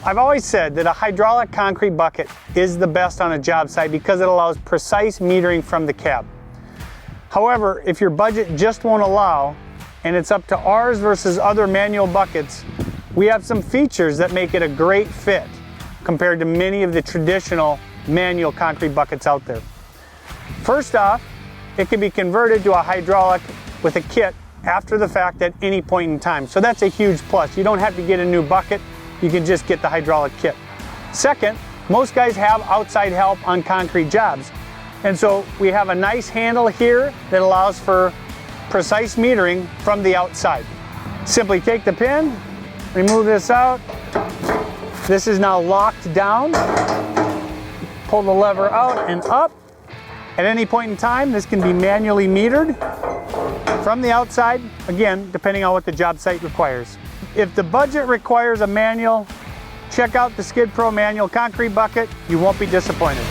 I've always said that a hydraulic concrete bucket is the best on a job site because it allows precise metering from the cab. However, if your budget just won't allow, and it's up to ours versus other manual buckets, we have some features that make it a great fit compared to many of the traditional manual concrete buckets out there. First off, it can be converted to a hydraulic with a kit after the fact at any point in time. So that's a huge plus. You don't have to get a new bucket. You can just get the hydraulic kit. Second, most guys have outside help on concrete jobs. And so we have a nice handle here that allows for precise metering from the outside. Simply take the pin, remove this out. This is now locked down. Pull the lever out and up. At any point in time, this can be manually metered from the outside, again, depending on what the job site requires. If the budget requires a manual, check out the Skid Pro manual concrete bucket. You won't be disappointed.